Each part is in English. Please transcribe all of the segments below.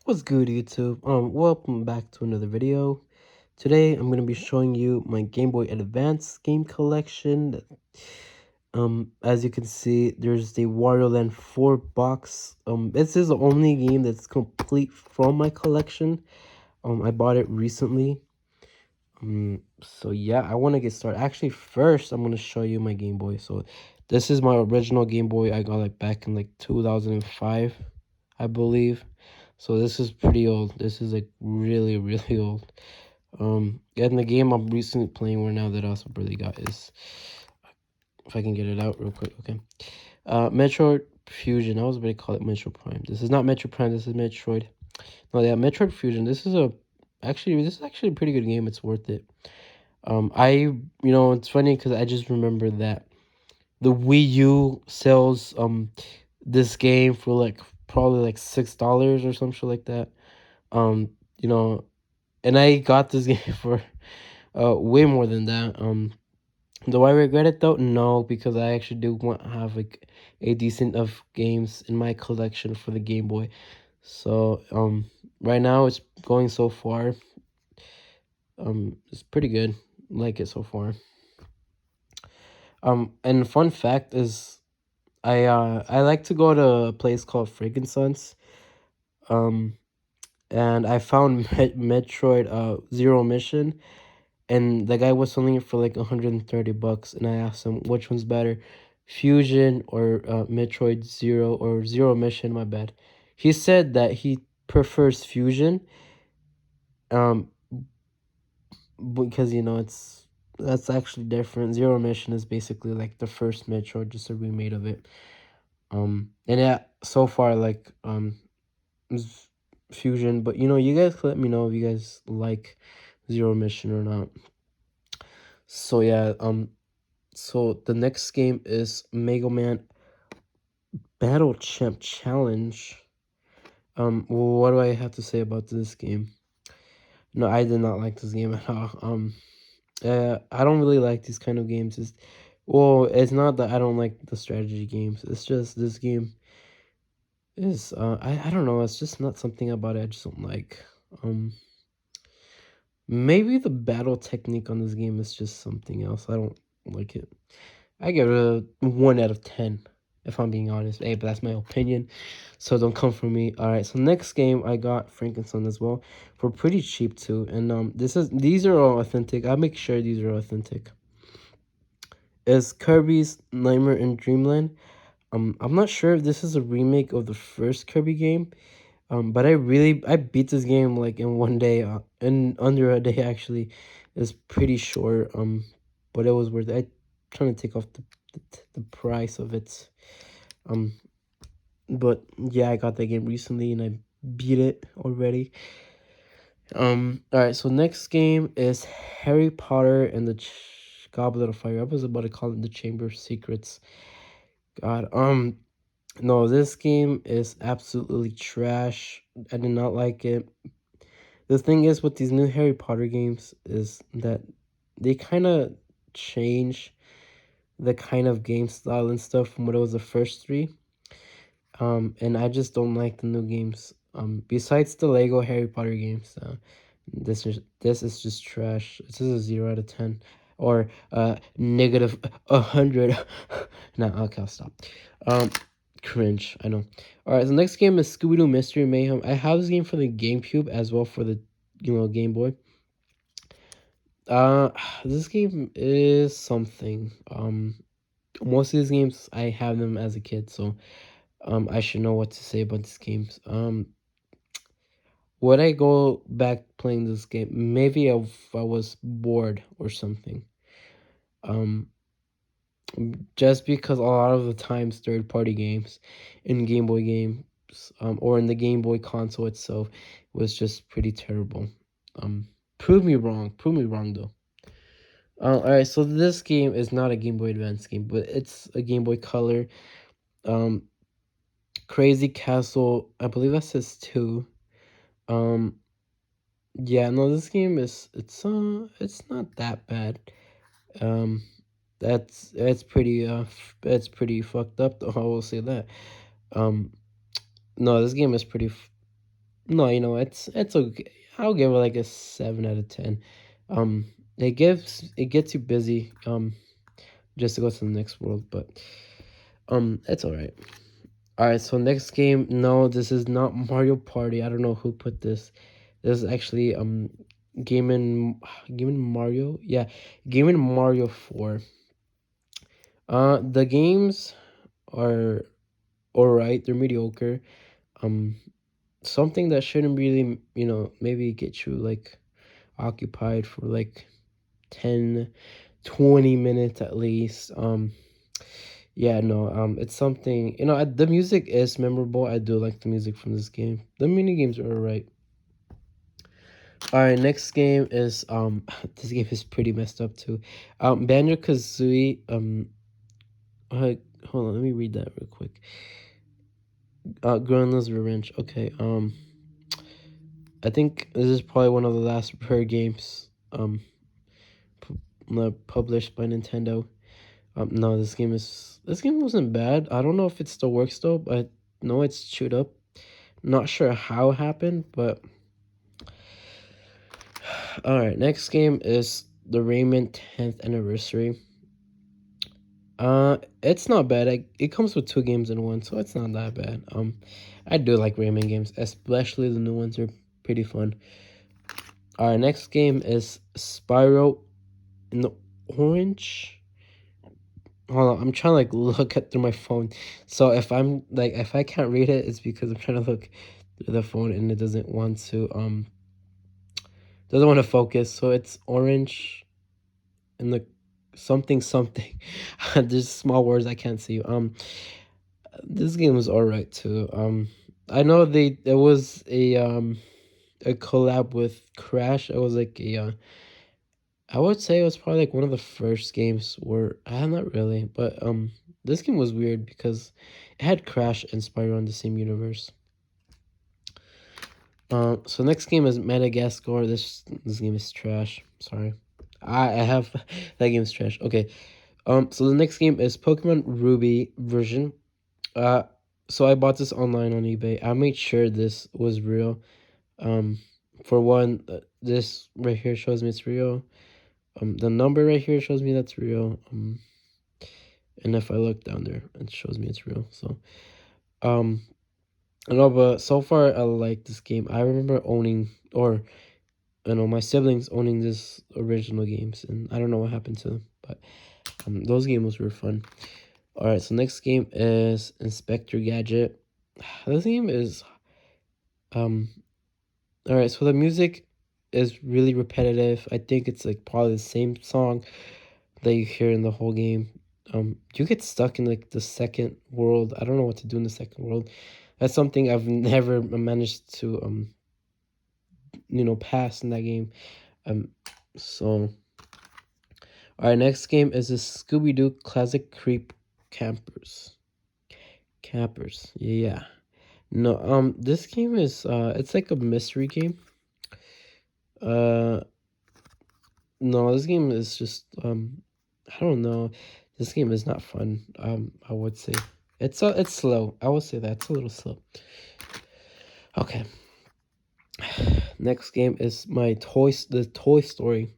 What's good, YouTube? Welcome back to another video. Today, I'm gonna be showing you my Game Boy Advance game collection. As you can see, there's the Waterland 4 box. This is the only game that's complete from my collection. I bought it recently. So yeah, I want to get started. Actually, first, I'm gonna show you my Game Boy. So, this is my original Game Boy. I got like back in like 2005, I believe. So this is pretty old. This is like really, really old. And the game I'm recently playing right now that I also really got is, if I can get it out real quick, okay. Metroid Fusion. I was going to call it Metroid Prime. This is not Metroid Prime. This is Metroid. No, yeah, Metroid Fusion. This is actually a pretty good game. It's worth it. It's funny because I just remember that the Wii U sells this game for like probably like $6 or some shit like that. Um, you know, and I got this game for way more than that. Do I regret it though? No, because I actually do want to have like a decent of games in my collection for the Game Boy. So right now it's going so far. It's pretty good. Like it so far. And fun fact is I like to go to a place called Frankenstein's. Um, and I found Metroid Zero Mission, and the guy was selling it for like $130, and I asked him which one's better, Fusion or Metroid Zero or Zero Mission, my bad. He said that he prefers Fusion, um because that's actually different. Zero Mission is basically like the first Metroid, just a remake of it. And yeah, so far like s- Fusion, but you guys let me know if you guys like Zero Mission or not. So yeah, so the next game is Mega Man Battle Champ Challenge. What do I have to say about this game? No, I did not like this game at all. I don't really like these kind of games. It's not that I don't like the strategy games. It's just this game is I don't know. It's just not something about it I just don't like. Um, Maybe the battle technique on this game is just something else. I don't like it. I give it a 1 out of 10, if I'm being honest. Hey, but that's my opinion, so don't come for me. All right, so next game I got Frankenstein as well for pretty cheap too, and these are all authentic. I make sure these are authentic. Is Kirby's Nightmare in Dreamland. I'm not sure if this is a remake of the first Kirby game. But I beat this game like in 1 day, in under a day actually. It's pretty short. But it was worth it. I trying to take off the price of it. Um, but yeah, I got that game recently and I beat it already. All right. So next game is Harry Potter and the Goblet of Fire. I was about to call it the Chamber of Secrets. God. No, this game is absolutely trash. I did not like it. The thing is with these new Harry Potter games is that they kind of change the kind of game style and stuff from what it was the first three. And I just don't like the new games. Besides the Lego Harry Potter games, this is just trash. This is a 0 out of 10 or negative 100. No, okay, I'll stop. Um, Cringe. I know. All right, the next game is Scooby Doo Mystery Mayhem. I have this game for the GameCube as well for the Game Boy. Uh, this game is something. Most of these games I have them as a kid, so I should know what to say about these games. Would I go back playing this game? Maybe if I was bored or something. Um, just because a lot of the times third-party games in Game Boy games, or in the Game Boy console itself, was just pretty terrible. Prove me wrong. Prove me wrong though. Alright, so this game is not a Game Boy Advance game, but it's a Game Boy Color. Um, Crazy Castle, I believe that says 2. Um, yeah, no, this game it's not that bad. Um, that's pretty it's pretty fucked up though. I will say that. Um, no, this game is pretty. No, it's okay. I'll give it like a 7 out of 10. Um, it gets you busy. Just to go to the next world, but it's all right. All right, so next game. No, this is not Mario Party. I don't know who put this. This is actually Game in Game in Mario. Yeah, Game in Mario 4. The games are all right. They're mediocre. Um, Something that shouldn't really, maybe get you like occupied for like 10, 20 minutes at least. Yeah, no, it's something, the music is memorable. I do like the music from this game. The mini games are alright. Alright, next game is this game is pretty messed up too. BanjoKazooie, uh, hold on, let me read that real quick. Grandma's Revenge. Okay, I think this is probably one of the last rare games published by Nintendo. No, this game wasn't bad. I don't know if it still works though, but I know it's chewed up. Not sure how it happened, but all right. Next game is the Rayman 10th anniversary. It's not bad. It comes with two games in one, so it's not that bad. I do like Rayman games, especially the new ones are pretty fun. All right, next game is Spyro in the orange. Hold on, I'm trying to like look at through my phone. So if I can't read it, it's because I'm trying to look through the phone and it doesn't want to focus. So it's orange and the something something. There's small words I can't see. This game was alright too. I know there was a collab with Crash. It was like I would say it was probably like one of the first games where not really, but this game was weird because it had Crash and Spyro in the same universe. So next game is Madagascar. This game is trash. Sorry, I have that game is trash. Okay. So the next game is Pokemon Ruby version. Uh, so I bought this online on eBay. I made sure this was real. Um, for one, this right here shows me it's real. The number right here shows me that's real. And if I look down there, it shows me it's real. So, um, I know, but so far I like this game. I remember owning, or my siblings owning this original games, and I don't know what happened to them, but those games were fun. All right, so next game is Inspector Gadget. This game is um. All right, so the music is really repetitive. I think it's like probably the same song that you hear in the whole game. You get stuck in like the second world. I don't know what to do in the second world. That's something I've never managed to pass in that game. So all right, next game is the Scooby Doo Classic Creep Campers. Campers, yeah. No, this game is it's like a mystery game. Uh, no, this game is just I don't know. This game is not fun. I would say it's slow. I would say that it's a little slow. Okay. Next game is the Toy Story.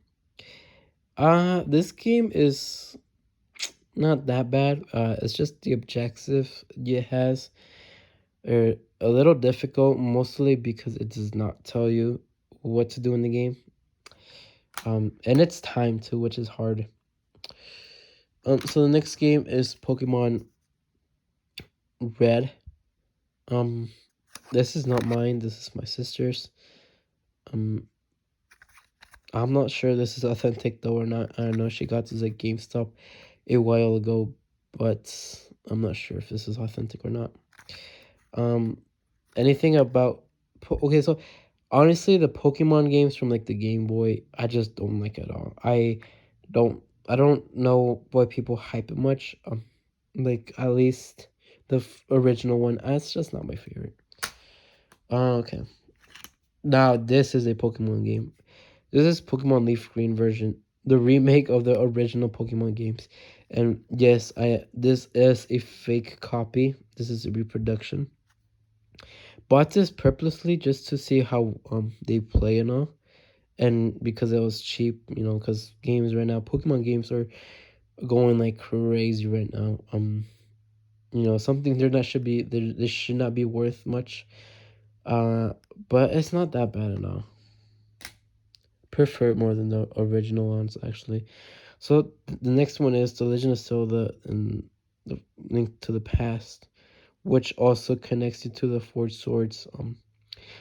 This game is not that bad. It's just the objective it has are a little difficult, mostly because it does not tell you what to do in the game. And it's time too, which is hard. So the next game is Pokemon Red. Um, this is not mine. This is my sister's. Um, I'm not sure this is authentic though or not. I don't know. She got this at GameStop a while ago, but I'm not sure if this is authentic or not. Anything about okay, so honestly, the Pokemon games from like the Game Boy, I just don't like at all. Don't I don't know why people hype it much. Like at least the original one, that's just not my favorite. Okay. Now this is a Pokemon game. This is Pokemon Leafscreen version, the remake of the original Pokemon games. And yes, this is a fake copy. This is a reproduction. bought this purposely just to see how they play and all, and because it was cheap, because games right now, Pokemon games are going like crazy right now. Something there that should be there, this should not be worth much. But it's not that bad at all. Prefer it more than the original ones actually. So the next one is The Legend of Zelda and the Link to the Past, which also connects you to the Four Swords.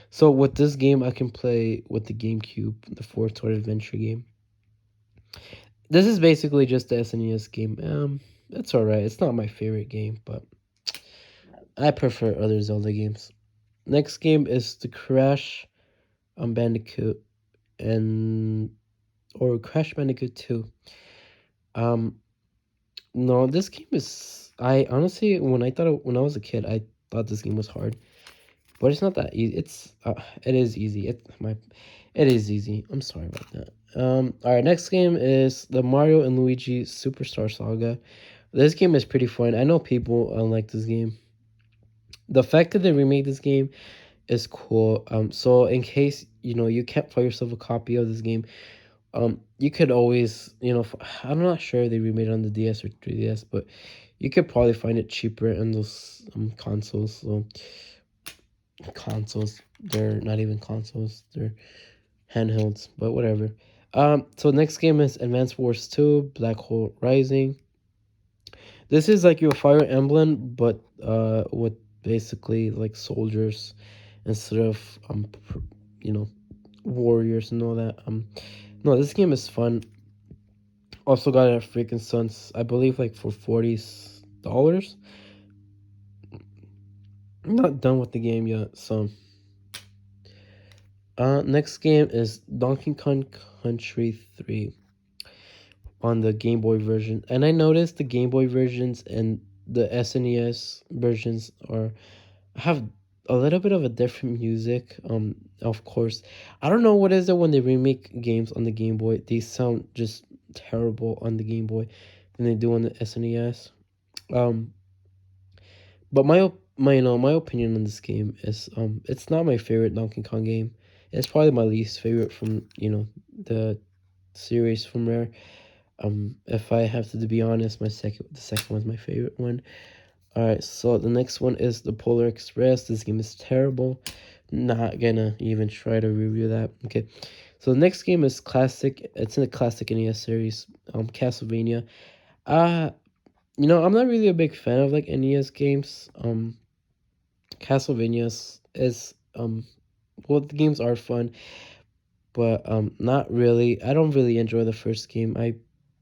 So with this game, I can play with the GameCube, the Four Sword Adventure game. This is basically just the SNES game. It's alright. It's not my favorite game, but I prefer other Zelda games. Next game is the Crash Bandicoot and or Crash Bandicoot 2. Um, no, this game is. I honestly, when I was a kid, I thought this game was hard, but it's not that easy. It is easy. It is easy. I'm sorry about that. All right, next game is the Mario and Luigi Superstar Saga. This game is pretty fun. I know people like this game. The fact that they remade this game is cool. So in case you can't find yourself a copy of this game, you could always, I'm not sure they remade it on the DS or 3DS, but you could probably find it cheaper in those consoles. So consoles, they're not even consoles, they're handhelds, but whatever. So next game is Advance Wars 2 Black Hole Rising. This is like your Fire Emblem, but with basically like soldiers instead of warriors and all that. No, this game is fun. Also got it at Freaking Sons, I believe, like for $40. I'm not done with the game yet, so. Next game is Donkey Kong Country 3 on the Game Boy version, and I noticed the Game Boy versions and the SNES versions have a little bit of a different music. Of course, I don't know what is it when they remake games on the Game Boy. They sound just terrible on the Game Boy than they do on the SNES. But my opinion on this game is it's not my favorite Donkey Kong game. It's probably my least favorite from the series from Rare. If I have to be honest, the second one's my favorite one. All right, so the next one is the Polar Express. This game is terrible. Not gonna even try to review that. Okay, so the next game is classic. It's in the classic NES series. Castlevania. I'm not really a big fan of like NES games. Castlevania's is well, the games are fun, but not really. I don't really enjoy the first game.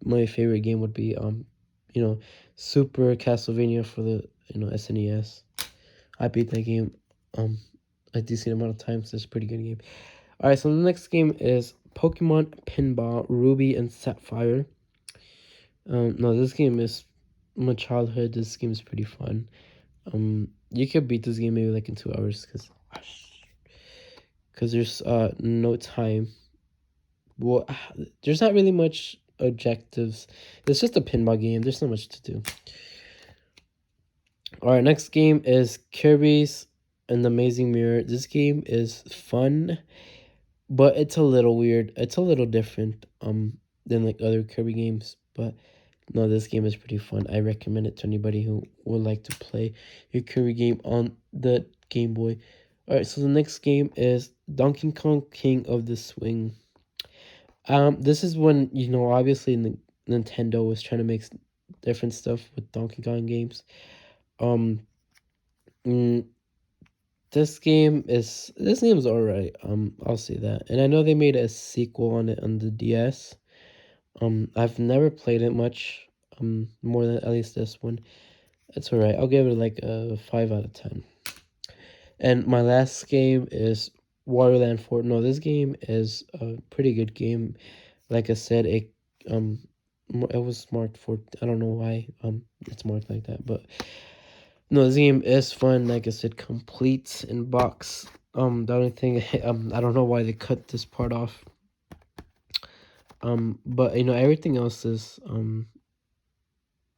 My favorite game would be Super Castlevania for the SNES. I beat that game a decent amount of times. It's a pretty good game. All right, so the next game is Pokemon Pinball Ruby and Sapphire. No, this game is my childhood. This game is pretty fun. You could beat this game maybe like in 2 hours because there's no time. Well, there's not really much objectives. It's just a pinball game. There's not much to do. All right, next game is Kirbys and the Amazing Mirror. This game is fun, but it's a little weird. It's a little different than like other Kirby games, but no, this game is pretty fun. I recommend it to anybody who would like to play a Kirby game on the Game Boy. All right, so the next game is Donkey Kong King of the Swing. This is when obviously Nintendo was trying to make different stuff with Donkey Kong games. This game is alright. I'll say that, and I know they made a sequel on it on the DS. I've never played it much. More than at least this one. It's alright. I'll give it like a 5 out of 10. And my last game is Waterland 4. No, this game is a pretty good game. Like I said, it was marked for, I don't know why it's marked like that, but no, this game is fun. Like I said, complete in box. The only thing I don't know why they cut this part off. But everything else is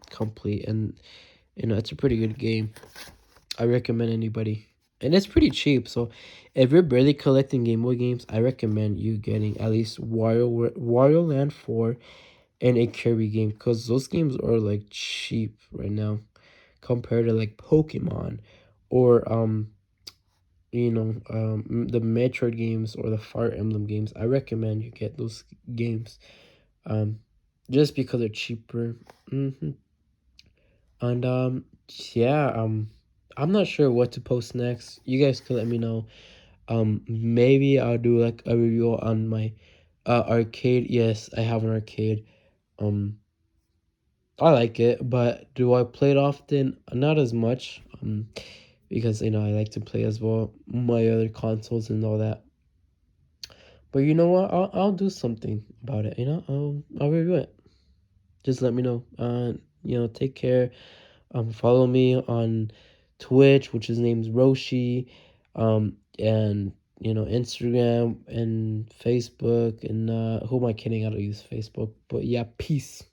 complete, and it's a pretty good game. I recommend anybody and it's pretty cheap. So if you're barely collecting Game Boy games, I recommend you getting at least Wario Land 4 and a Kirby game, because those games are like cheap right now compared to like Pokemon or the Metroid games or the Fire Emblem games. I recommend you get those games um just because they're cheaper. And yeah, I'm not sure what to post next. You guys can let me know. Maybe I'll do like a review on my arcade. Yes, I have an arcade. Um, I like it, but do I play it often? Not as much. Because I like to play as well my other consoles and all that. But you know what? I'll do something about it. I'll review it. Just let me know. Take care. Follow me on Twitch, which his name's Roshi, and Instagram and Facebook, and who am I kidding? I don't use Facebook, but yeah, peace.